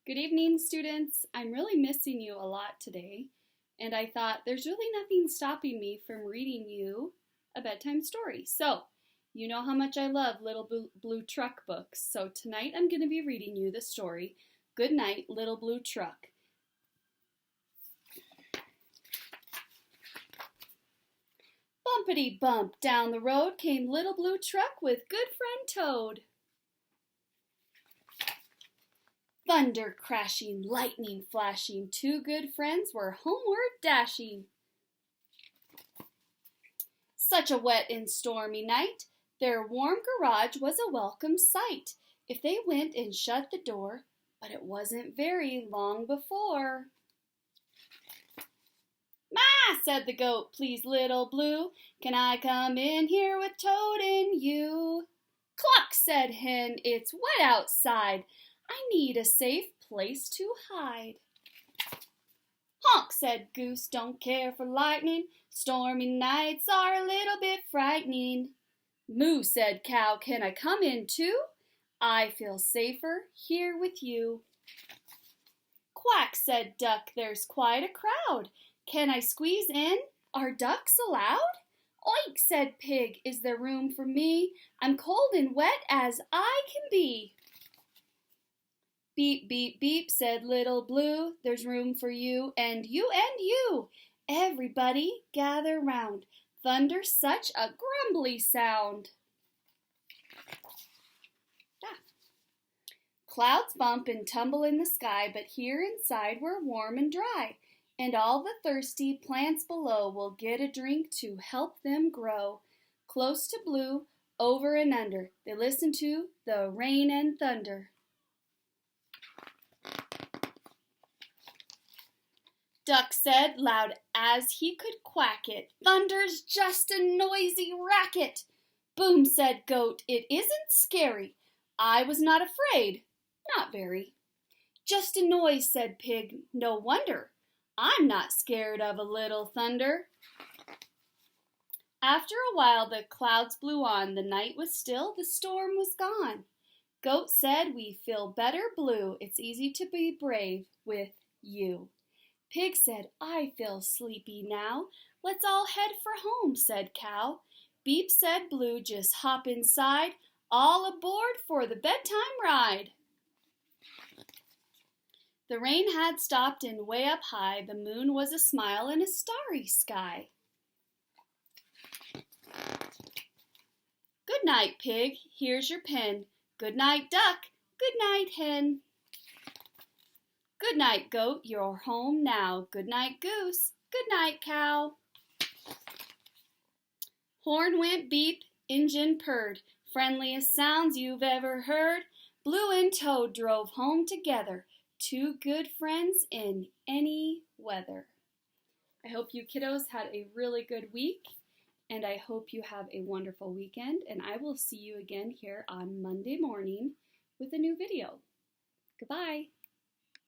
Good evening, students. I'm really missing you a lot today, and I thought there's really nothing stopping me from reading you a bedtime story. So, you know how much I love Little Blue Truck books, so tonight I'm going to be reading you the story, Good Night, Little Blue Truck. Bumpity bump, down the road came Little Blue Truck with good friend Toad. Thunder crashing, lightning flashing, two good friends were homeward dashing. Such a wet and stormy night, their warm garage was a welcome sight, if they went and shut the door, but it wasn't very long before. "Ma," said the goat, "please, Little Blue, can I come in here with Toad and you?" "Cluck," said Hen, "it's wet outside. I need a safe place to hide." "Honk," said Goose, "don't care for lightning. Stormy nights are a little bit frightening." "Moo," said Cow, "can I come in too? I feel safer here with you." "Quack," said Duck, "there's quite a crowd. Can I squeeze in? Are ducks allowed?" "Oink," said Pig, "is there room for me? I'm cold and wet as I can be." "Beep, beep, beep," said Little Blue, "there's room for you and you and you. Everybody gather round. Thunder's such a grumbly sound." Ah. Clouds bump and tumble in the sky, but here inside we're warm and dry, and all the thirsty plants below will get a drink to help them grow. Close to Blue, over and under, they listen to the rain and thunder. Duck said, loud as he could quack it, "Thunder's just a noisy racket." "Boom," said Goat, "it isn't scary. I was not afraid, not very." "Just a noise," said Pig, "no wonder. I'm not scared of a little thunder." After a while the clouds blew on, the night was still, the storm was gone. Goat said, "We feel better blue. It's easy to be brave with you." Pig said, "I feel sleepy now. Let's all head for home," said Cow. Beep said Blue, "Just hop inside. All aboard for the bedtime ride." The rain had stopped and way up high, the moon was a smile in a starry sky. "Good night, Pig. Here's your pen. Good night, Duck. Good night, Hen. Good night, Goat, you're home now. Good night, Goose. Good night, Cow." Horn went beep, engine purred, friendliest sounds you've ever heard. Blue and Toad drove home together, two good friends in any weather. I hope you kiddos had a really good week, and I hope you have a wonderful weekend, and I will see you again here on Monday morning with a new video. Goodbye.